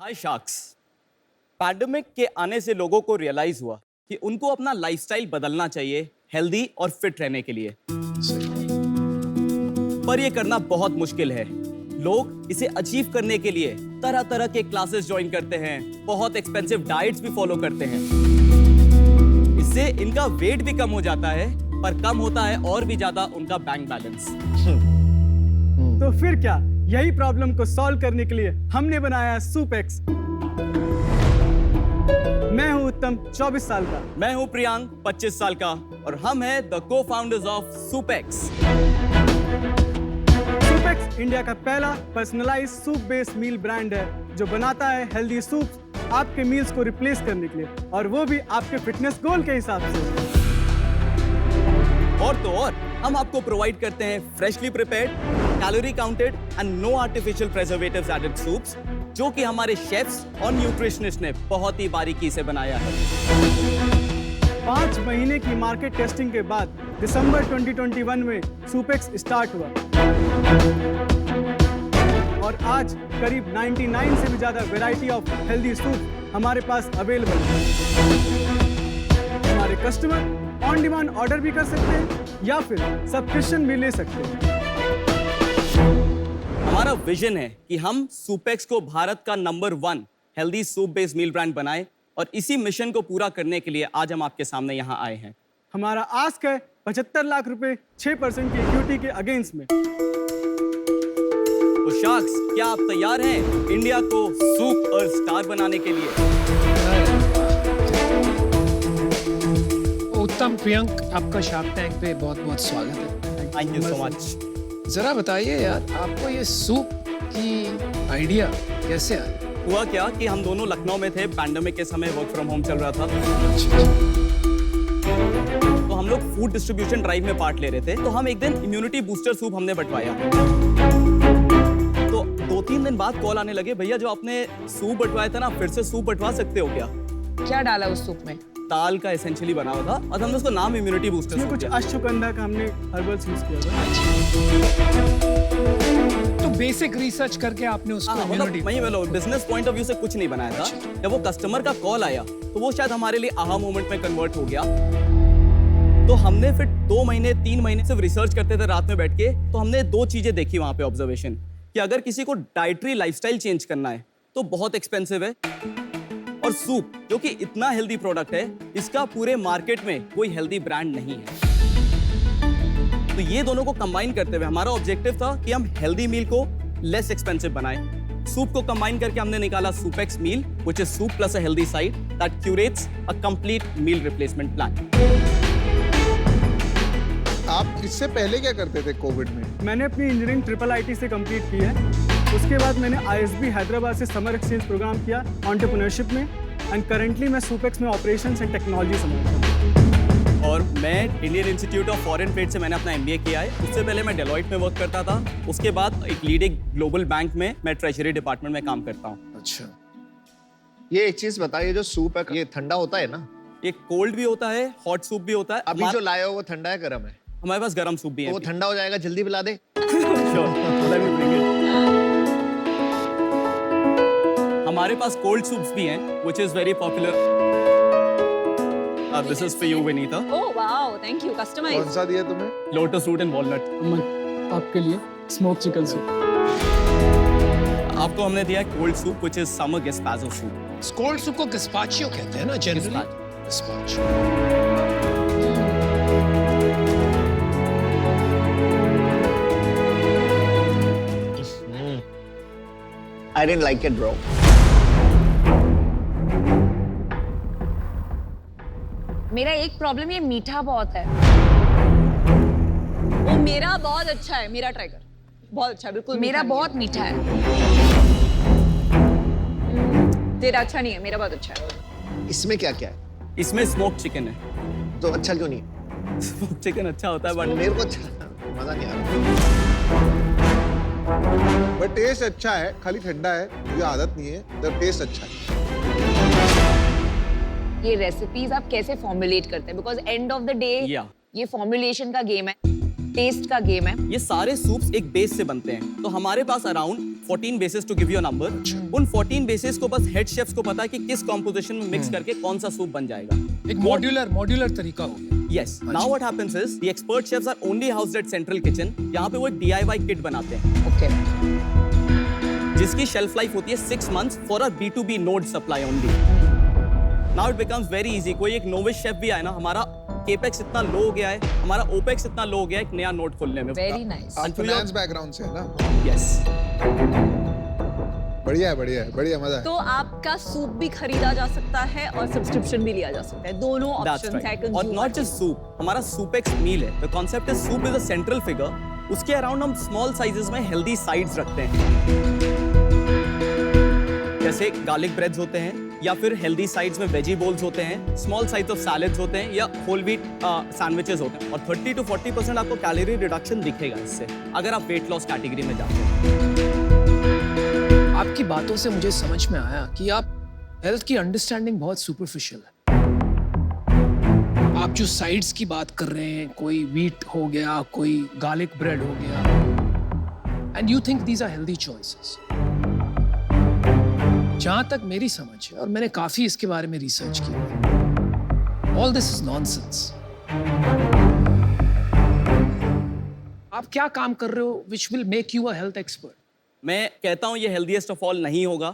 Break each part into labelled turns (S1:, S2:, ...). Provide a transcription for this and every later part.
S1: हाय sharks. Pandemic के आने से लोगों को रियलाइज हुआ कि उनको अपना लाइफस्टाइल बदलना चाहिए हेल्दी और फिट रहने के लिए। पर ये करना बहुत मुश्किल है। लोग इसे अचीव करने के लिए तरह तरह के क्लासेस ज्वाइन करते हैं, बहुत एक्सपेंसिव डाइट्स भी फॉलो करते हैं। इससे इनका वेट भी कम हो जाता है, पर कम होता है और भी ज्यादा उनका बैंक बैलेंस।
S2: तो फिर क्या, यही प्रॉब्लम को सॉल्व करने के लिए हमने बनाया सुपेक्स। मैं हूं उत्तम, 24 साल का।
S1: मैं हूं प्रियांक, 25 साल का, और हम हैं द को-फाउंडर्स ऑफ सुपेक्स।
S2: सुपेक्स इंडिया का पहला पर्सनलाइज्ड सूप बेस्ड मील ब्रांड है जो बनाता है हेल्दी सूप आपके मील्स को रिप्लेस करने के लिए, और वो भी आपके फिटनेस गोल के हिसाब से।
S1: और तो और हम आपको प्रोवाइड करते हैं freshly prepared, calorie counted and no artificial preservatives added soups, जो कि हमारे शेफ्स और न्यूट्रिशनिस्ट ने बहुत ही बारीकी से बनाया है।
S2: 5 महीने की मार्केट टेस्टिंग के बाद दिसंबर 2021 में सुपेक्स स्टार्ट हुआ, और आज करीब 99 से भी ज्यादा वैरायटी ऑफ हेल्दी सूप हमारे पास अवेलेबल है। हमारे कस्टमर ऑन डिमांड ऑर्डर भी कर सकते हैं या फिर सब्सक्रिप्शन भी ले सकते हैं।
S1: हमारा विजन है कि हम सुपेक्स को भारत का नंबर 1 हेल्दी सूप बेस्ड मील ब्रांड बनाएं, और इसी मिशन को पूरा करने के लिए आज हम आपके सामने यहाँ आए हैं।
S2: हमारा आस्क है 75 लाख रुपए 6% की इक्विटी के अगेंस्ट में।
S1: तो शार्क्स, क्या आप तैयार हैं इंडिया को सूप और स्टार बनाने के लिए?
S3: उत्तम, प्रियंक, आपका शार्क टैंक पे बहुत बहुत स्वागत है।
S1: Thank you so much.
S3: जरा बताइए यार, आपको ये सूप की आइडिया कैसे आया?
S1: हुआ क्या कि हम दोनों लखनऊ में थे, पैंडेमिक के समय वर्क फ्रॉम होम चल रहा था। तो हम लोग फूड डिस्ट्रीब्यूशन ड्राइव में पार्ट ले रहे थे, तो हम एक दिन इम्यूनिटी बूस्टर सूप हमने बंटवाया। तो 2-3 दिन बाद कॉल आने लगे, भैया जो आपने सूप बंटवाया था ना, फिर से सूप बंटवा सकते हो क्या?
S4: क्या डाला उस सूप में?
S1: दाल का एसेंशियली बना हुआ था, और हमने उसका नाम इम्यूनिटी बूस्टर
S2: इसमें
S1: सूप
S2: कुछ
S1: दिया।
S2: अश्वगंधा का हमने हर्बल्स यूज किया था।
S3: तो बेसिक रिसर्च करके आपने उसको immunity-
S1: मतलब बिजनेस पॉइंट ऑफ व्यू से कुछ नहीं बनाया था। जब वो कस्टमर का कॉल आया तो वो शायद हमारे लिए आहा मोमेंट में कन्वर्ट हो गया। तो हमने फिर 2 महीने 3 महीने सिर्फ रिसर्च करते थे रात में बैठ के। तो हमने 2 चीजें देखी वहां पे ऑब्जर्वेशन, कि अगर किसी को डाइटरी लाइफस्टाइल चेंज करना है तो बहुत एक्सपेंसिव है, और सूप जो कि इतना हेल्दी प्रोडक्ट है, इसका पूरे मार्केट में कोई हेल्दी ब्रांड नहीं है। तो ये दोनों को कंबाइन करते हुए हमारा ऑब्जेक्टिव था कि हम हेल्दी मील को लेस एक्सपेंसिव बनाएं। सूप को कंबाइन करके हमने निकाला Soupex meal, which is soup plus a healthy side that curates a complete meal replacement plan.
S5: आप इससे पहले क्या करते थे कोविड में?
S2: मैंने अपनी इंजीनियरिंग IIIT से कंप्लीट की है। उसके बाद मैंने ISB हैदराबाद से समर एक्सचेंज प्रोग्राम किया एंटरप्रेन्योरशिप में, एंड करेंटली मैं सुपेक्स में ऑपरेशंस एंड टेक्नोलॉजी संभालता हूँ।
S1: और मैं Indian institute of foreign trade से मैंने अपना MBA किया है। उससे पहले मैं डेलॉइट में वर्क करता था। उसके बाद एक लीडिंग ग्लोबल बैंक में मैं ट्रेजरी डिपार्टमेंट में काम करता हूँ।
S5: अच्छा, ये एक चीज बताइए, जो सूप है ये ठंडा होता है ना?
S1: ये कोल्ड भी होता है, हॉट सूप भी होता है।
S5: अभी जो लाए हो वो ठंडा है गर्म है?
S1: हमारे पास गर्म सूप भी है।
S5: तो वो ठंडा हो जाएगा, जल्दी पिला दे।
S1: हमारे पास कोल्ड सूप्स भी हैं, which is very popular. This is for you, Vinita.
S4: Oh wow, thank you.
S5: कौन
S4: Customized.
S5: सा दिया तुम्हें?
S1: Lotus root and walnut.
S2: आपके लिए स्मोक चिकन सूप।
S1: आपको हमने दिया cold soup, which is summer gazpacho soup.
S3: Cold soup को गस्पाचियो कहते हैं ना generally. गस्पाचियो।
S5: I didn't like it, bro.
S4: मेरा एक प्रॉब्लम, ये मीठा बहुत है। वो मेरा बहुत अच्छा है, मेरा ट्राई कर। बहुत अच्छा है, बिल्कुल मेरा बहुत मीठा है। तेरा अच्छा नहीं है, मेरा बहुत अच्छा है।
S5: इसमें क्या क्या है?
S1: इसमें स्मोक चिकन है।
S5: तो अच्छा क्यों नहीं?
S1: स्मोक चिकन अच्छा होता है, बट
S5: मेरे को अच्छा मजा नहीं आ रहा।
S6: बट टेस्ट अच्छा है, खाली ठंडा है, मुझे आदत नहीं है, तो टेस्ट अच्छा है।
S4: ये रेसिपीज आप कैसे फॉर्मुलेट करते हैं? Because end of the day ये फॉर्मुलेशन का गेम है, टेस्ट का गेम है।
S1: ये सारे सूप्स एक बेस से बनते हैं। तो हमारे पास around 14 basis to give you a number. उन 14 बेसिस को बस हेड शेफ्स को पता है कि किस कॉम्पोजिशन में मिक्स करके कौन सा सूप बन जाएगा।
S3: एक मॉड्यूलर तरीका हो गया।
S1: Yes. Now what happens is the expert chefs are only housed at central kitchen. यहाँ पे वो एक DIY kit बनाते हैं
S4: Okay.
S1: जिसकी shelf life होती है 6 months for a B2B node supply only. Now it becomes very easy. कोई एक novice chef भी आए ना, हमारा capex इतना लो हो गया है, हमारा opex इतना लो हो गया है एक नया नोड खोलने में।
S4: Very nice.
S6: आप फाइनेंस बैकग्राउंड से है ना?
S1: Yes.
S6: बढ़िया है, मजा है।
S7: तो आपका सूप भी खरीदा जा सकता है और सब्सक्रिप्शन भी लिया जा सकता है, दोनों
S1: That's
S7: ऑप्शंस है
S1: right.
S7: consumer
S1: और not just soup, हमारा SoupX meal है। The concept is soup is a central figure. उसके अराउंड हम small sizes में healthy sides रखते हैं। जैसे garlic breads होते हैं या फिर healthy sides में veggie bowls होते हैं, small size of salads होते हैं या whole wheat sandwiches होते हैं। और 30 to 40% आपको कैलोरी रिडक्शन दिखेगा इससे अगर आप वेट लॉस कैटेगरी में जाते हैं।
S3: आपकी बातों से मुझे समझ में आया कि आप हेल्थ की अंडरस्टैंडिंग बहुत सुपरफिशियल है। आप जो साइड्स की बात कर रहे हैं, कोई व्हीट हो गया, कोई गार्लिक ब्रेड हो गया, and you think these are healthy choices. जहां तक मेरी समझ है, और मैंने काफी इसके बारे में रिसर्च की, ऑल दिस इज नॉनसेंस। आप क्या काम कर रहे हो which will make you a health expert?
S1: मैं कहता हूँ ये हेल्दीएस्ट ऑफ ऑल नहीं होगा,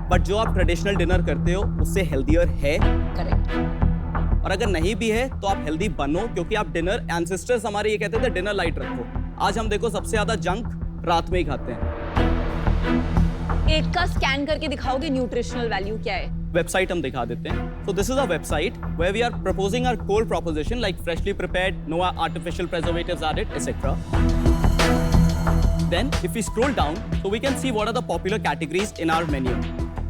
S1: बट जो आप ट्रेडिशनल डिनर करते हो उससे हेल्दियर है।
S4: Correct.
S1: और अगर नहीं भी है तो आप हेल्दी बनो, क्योंकि आप डिनर, एंसेस्टर्स हमारे ये कहते थे डिनर लाइट रखो। आज हम देखो सबसे ज्यादा जंक रात में ही खाते हैं।
S7: एक का स्कैन करके दिखाओगे न्यूट्रिशनल वैल्यू क्या है?
S1: वेबसाइट हम दिखा देते हैं। So this is a website where we are proposing our core proposition like freshly prepared, no artificial preservatives added, etc. Then if we scroll down, so we can see what are the popular categories in our menu.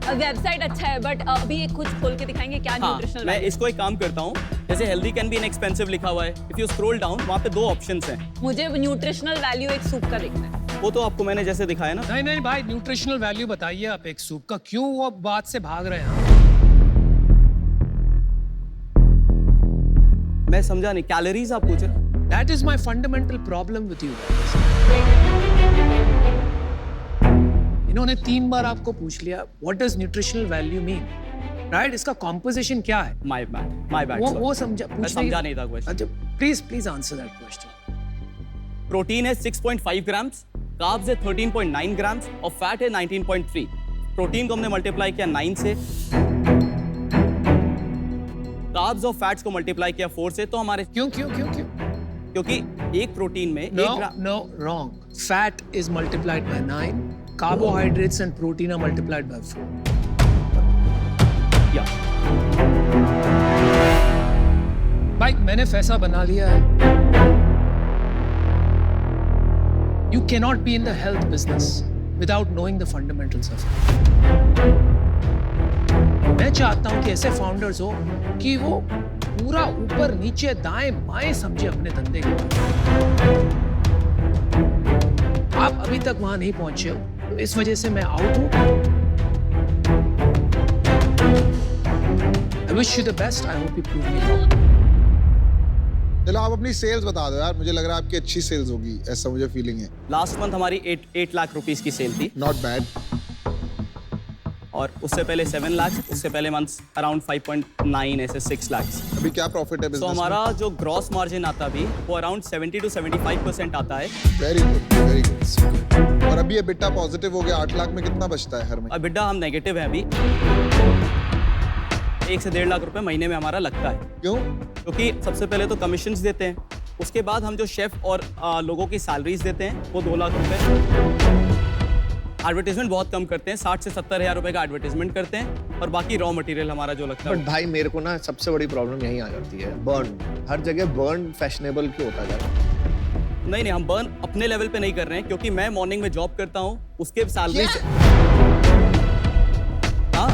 S7: Website अच्छा है, but अभी एक खुद खोल के दिखाएंगे क्या
S1: हाँ,
S7: न्यूट्रिशनल
S1: मैं
S7: वैल्यू?
S1: इसको एक काम करता हूँ, जैसे हेल्दी कैन बी इनएक्सपेंसिव लिखा हुआ है। इफ यू स्क्रॉल डाउन, वहाँ पे 2 ऑप्शंस हैं।
S7: मुझे न्यूट्रिशनल वैल्यू एक सूप का देखना है।
S1: वो तो आपको मैंने जैसे दिखाया ना।
S3: नहीं भाई, न्यूट्रिशनल वैल्यू बताइए आप एक सूप का। क्यों वो बात से भाग रहे हैं?
S1: मैं समझा नहीं, कैलोरीज आप पूछ रहे?
S3: That is my fundamental problem with you. इन्होंने 3 बार आपको पूछ लिया what does nutritional value mean, right? इसका composition क्या है?
S1: My bad.
S3: वो समझा,
S1: मैं समझा नहीं था क्वेश्चन।
S3: अच्छा, please answer that question.
S1: Protein है 6.5 ग्राम्स, कार्ब्स है 13.9 ग्राम्स और फैट है 19.3। प्रोटीन को हमने मल्टीप्लाई किया 9 से, कार्ब्स और फैट्स को मल्टीप्लाई किया 4 से, तो हमारे
S3: क्यों?
S1: क्योंकि एक प्रोटीन में
S3: No, wrong. Fat is multiplied by 9. Carbohydrates and protein are multiplied by 4.
S1: या
S3: भाई, मैंने फैसला बना लिया है। You cannot be in the health business without knowing the fundamentals of it. मैं चाहता हूं कि ऐसे फाउंडर्स हो कि वो पूरा ऊपर नीचे दाएं बाएं समझे अपने धंधे को। आप अभी तक वहां नहीं पहुंचे हो, तो इस वजह से मैं आउट हूं। I wish you the best. I hope you prove me wrong.
S6: चलो आप अपनी सेल्स बता दो यार, मुझे लग रहा है आपकी अच्छी सेल्स होगी, ऐसा मुझे फीलिंग है।
S1: लास्ट मंथ हमारी 8 लाख रुपीस की सेल थी,
S6: नॉट बैड।
S1: और उससे पहले 7 लाख, उससे पहले मंथ्स अराउंड 5.9, ऐसे 6 लाख।
S6: अभी क्या प्रॉफिट है
S1: तो
S6: बिजनेस में?
S1: हमारा जो ग्रॉस मार्जिन आता भी वो अराउंड 70 to 75% आता है।
S6: Very good. और अभी EBITDA पॉजिटिव हो गया, 8 लाख में कितना बचता है हर महीने?
S1: EBITDA हम नेगेटिव है अभी, 1 से 1.5 लाख रुपए महीने में हमारा लगता है।
S6: क्यों?
S1: क्योंकि सबसे पहले तो कमीशंस देते हैं, उसके बाद हम जो शेफ और लोगों की सैलरीज देते हैं वो 2 लाख रुपए। एडवर्टाइजमेंट बहुत कम करते हैं, 60 से 70 हज़ार रुपए का एडवर्टाइजमेंट करते हैं, और बाकी रॉ मटेरियल हमारा जो लगता है।
S5: बट भाई मेरे को ना सबसे बड़ी प्रॉब्लम यही आ जाती है, बर्न। हर जगह बर्न फैशनेबल क्यों होता जा रहा है?
S1: नहीं, हम बर्न अपने लेवल पे नहीं कर रहे हैं, क्योंकि मैं मॉर्निंग में जॉब करता हूँ, उसके सैलरी से। हाँ,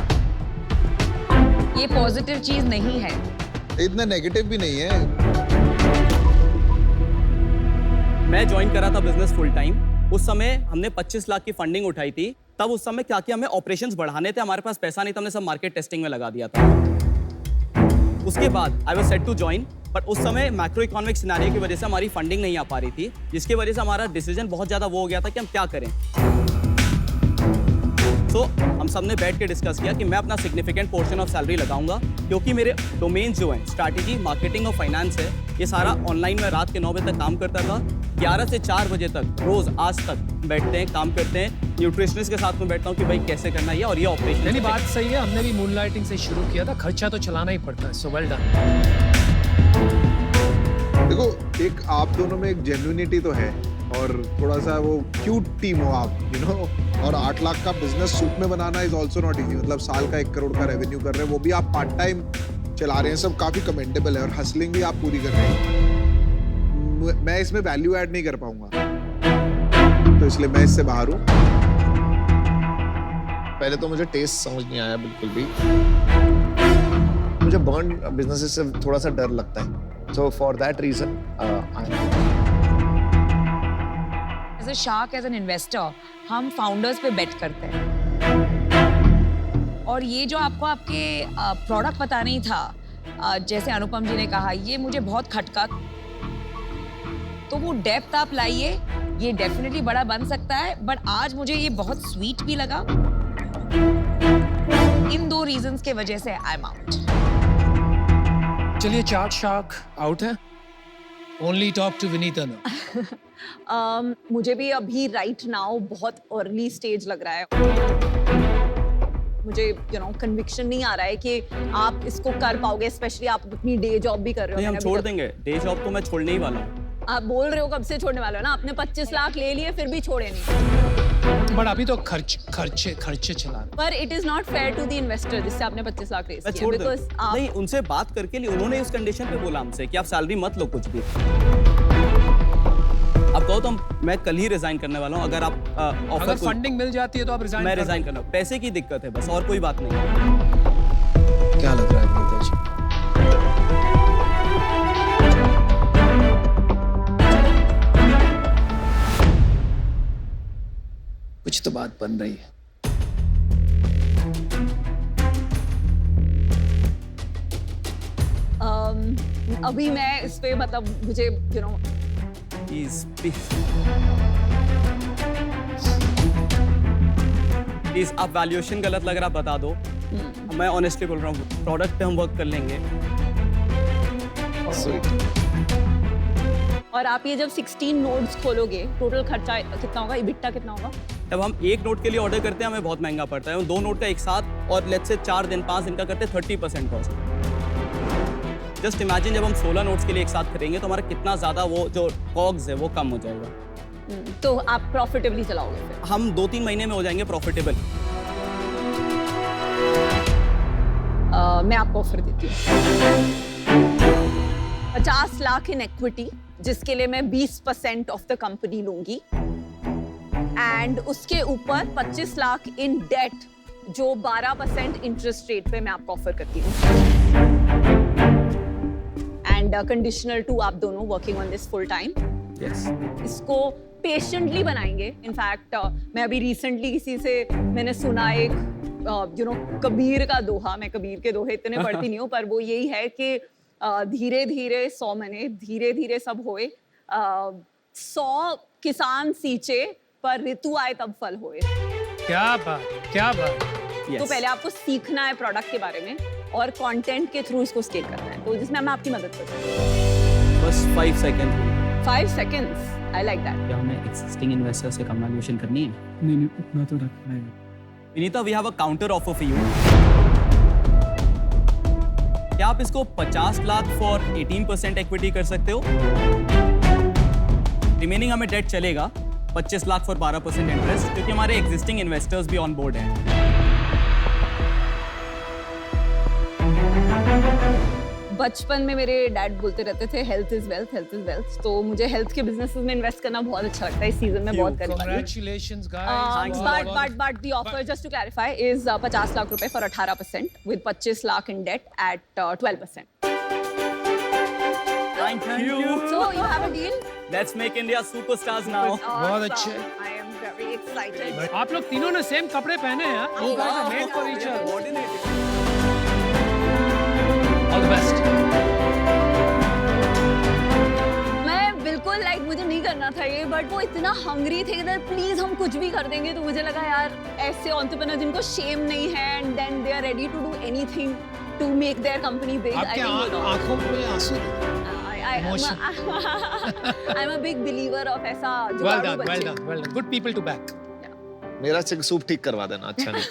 S4: ये पॉजिटिव चीज नहीं है।
S6: इतना नेगेटिव भी नहीं है।
S1: मैं ज्वाइन करा था बिजनेस फुल टाइम, उस समय हमने 25 लाख की फंडिंग उठाई थी। तब उस समय क्या किया, हमें ऑपरेशंस बढ़ाने थे, हमारे पास पैसा नहीं था, हमने सब मार्केट टेस्टिंग में लगा दिया था। उसके बाद I was set to join, but उस समय मैक्रो इकोनॉमिक सिनेरियो की वजह से हमारी फंडिंग नहीं आ पा रही थी, जिसकी वजह से हमारा डिसीजन बहुत ज़्यादा वो हो गया था कि हम क्या करें। तो हम सब ने बैठ के डिस्कस किया कि मैं अपना सिग्निफिकेंट पोर्शन ऑफ सैलरी लगाऊंगा, क्योंकि मेरे डोमेन जो हैं स्ट्रैटेजी, मार्केटिंग और फाइनेंस है, ये सारा ऑनलाइन में रात के 9 बजे तक काम करता था। 11 से 4 बजे तक रोज आज तक बैठते हैं, काम करते हैं। न्यूट्रिशनिस्ट के साथ में बैठता हूँ कि भाई कैसे करना है और ये ऑपरेशन।
S3: नहीं, बात सही है, हमने भी मूनलाइटिंग से शुरू किया था, खर्चा तो चलाना ही पड़ता है। So well done.
S6: देखो, एक आप दोनों में एक जेन्युइनिटी तो है और थोड़ा सा वो क्यूट टीम हो आप, यू नो। और 8 लाख का बिजनेस सूप में बनाना इज ऑल्सो नॉट इजी। मतलब साल का 1 करोड़ का रेवेन्यू कर रहे हैं, वो भी आप पार्ट टाइम चला रहे हैं, सब काफी कमेंडेबल है। और हसलिंग भी आप पूरी कर रहे हैं। मैं इसमें वैल्यू ऐड नहीं कर पाऊंगा, तो इसलिए मैं इससे बाहर हूँ।
S5: पहले तो मुझे टेस्ट समझ नहीं आया बिल्कुल भी। मुझे बर्न बिजनेसेस से थोड़ा सा डर लगता है। So for that reason
S4: as a shark, as an investor, हम फाउंडर्स पे बेट करते हैं। और ये जो आपको आपके प्रोडक्ट पता नहीं था, जैसे अनुपम जी ने कहा, ये मुझे बहुत खटका। तो वो डेप्थ आप लाइए, ये डेफिनेटली बड़ा बन सकता है। बट आज मुझे ये बहुत स्वीट भी लगा। इन 2 रीजंस के वजह से आई एम आउट।
S3: चलिए, चार्ट शार्क आउट है। Only talk to Vineeta now.
S7: मुझे भी अभी राइट नाउ बहुत अर्ली स्टेज लग रहा है। मुझे कन्विक्शन नहीं आ रहा है कि आप इसको कर पाओगे, स्पेशली आप अपनी डे जॉब भी कर रहे हो।
S1: नहीं, हम छोड़ देंगे डे जॉब, तो मैं छोड़ने ही वाला हूँ।
S7: आप बोल रहे हो कब से छोड़ने वाले हो ना? आपने 25 लाख ले लिए, फिर भी छोड़े नहीं।
S3: बट अभी तो खर्चे चला रहे।
S7: पर it is not fair to the investor जिससे आपने 25 लाख रेज किया, बिकॉज़ आप
S1: नहीं, उनसे बात करके लिए उन्होंने इस कंडीशन पे बोला हमसे कि आप सैलरी मत लो कुछ भी। अब कहो तो मैं कल ही रिजाइन करने वाला हूँ। अगर आप ऑफर,
S3: अगर फंडिंग मिल जाती है तो आप रिजाइन
S1: मैं रिजाइन करना। पैसे की दिक्कत है बस, और कोई बात नहीं।
S3: क्या लग रहा है विनीता जी? कुछ तो बात बन रही है।
S7: अभी मैं इस पे मतलब मुझे
S1: प्लीज आप वैल्यूएशन गलत लग रहा बता दो। मैं ऑनेस्टली बोल रहा हूँ, प्रोडक्ट पे हम वर्क कर लेंगे।
S7: और आप ये जब 16 नोड्स खोलोगे, टोटल खर्चा कितना होगा, इबिट्टा कितना होगा?
S1: जब हम 1 नोट के लिए ऑर्डर करते हैं हमें बहुत महंगा पड़ता है। 2 नोट का एक साथ और लेट्स से 4 दिन 5 दिन का करते हैं 30% कॉस्ट। जस्ट इमेजिन जब हम 16 नोट्स के लिए एक साथ करेंगे तो हमारा कितना ज्यादा वो जो कॉग्स है वो कम हो जाएगा।
S7: तो आप प्रॉफिटेबली चलाओगे फिर?
S1: हम 2-3 महीने में हो जाएंगे प्रॉफिटेबल।
S7: मैं आपको ऑफर देती हूँ 50 लाख इन इक्विटी, जिसके लिए मैं 20% ऑफ द कंपनी लूंगी, एंड उसके ऊपर 25 लाख इन डेट, जो 12% इंटरेस्ट रेट पे मैं आपको ऑफर करती हूँ। एंड कंडीशनल टू आप दोनों working on this full time.
S1: Yes,
S7: इसको पेशेंटली बनाएंगे। इनफैक्ट मैं अभी रिसेंटली किसी से मैंने सुना एक कबीर का दोहा, मैं कबीर के दोहे इतने पढ़ती नहीं हूँ, पर वो यही है कि धीरे धीरे 100 मने, धीरे धीरे सब होए, 100 किसान सींचे पर ऋतु आए तब फल होए।
S3: क्या बात, क्या बात।
S7: तो पहले आपको सीखना है प्रोडक्ट के बारे में और कंटेंट के थ्रू इसको स्केल करना है, तो जिसमें मैं आपकी मदद कर सकती हूँ।
S1: बस 5 second.
S7: 5 seconds, I like that.
S1: क्या हमें एक्सिस्टिंग इन्वेस्टर से कम वैल्यूएशन करनी है?
S2: नहीं, उतना तो रखना है।
S1: Vineeta, we have a counter offer for you. क्या आप इसको 50 लाख फॉर 18% इक्विटी कर सकते हो? रिमेनिंग हमें डेट चलेगा 25 लाख फॉर 12% इंटरेस्ट, क्योंकि हमारे एग्जिस्टिंग इन्वेस्टर्स भी ऑन बोर्ड हैं।
S7: बचपन में मेरे डैड बोलते रहते थे health is wealth, health is wealth, तो मुझे हेल्थ के बिजनेसेस में इन्वेस्ट करना बहुत अच्छा लगता है। इस सीजन में बहुत करी।
S3: Congratulations guys.
S7: But the offer, just to clarify, is 50 lakh रुपए for 18% with 25 lakh in debt at 12%.
S1: Thank you.
S7: So you have a deal?
S1: Let's make India superstars now.
S3: बहुत अच्छे।
S7: I am very excited.
S3: आप लोग तीनों ने same कपड़े पहने हैं यार। You guys are made for each other. All the best.
S7: मैं बिल्कुल मुझे नहीं करना करना था ये, बट वो इतना हंग्री थे कि प्लीज हम कुछ भी कर देंगे। तो मुझे लगा यार ऐसे एंटरप्रेन्योर जिनको शेम नहीं है and then they are ready to do anything to make their company big.
S3: आपके आंखों में आंसू
S7: I'm a big believer of ऐसा
S3: well
S7: जुगाड़ू
S3: done, well
S7: बच्चे।
S3: done, well done. Good people to back.
S5: मेरा सूप ठीक करवा देना, अच्छा नहीं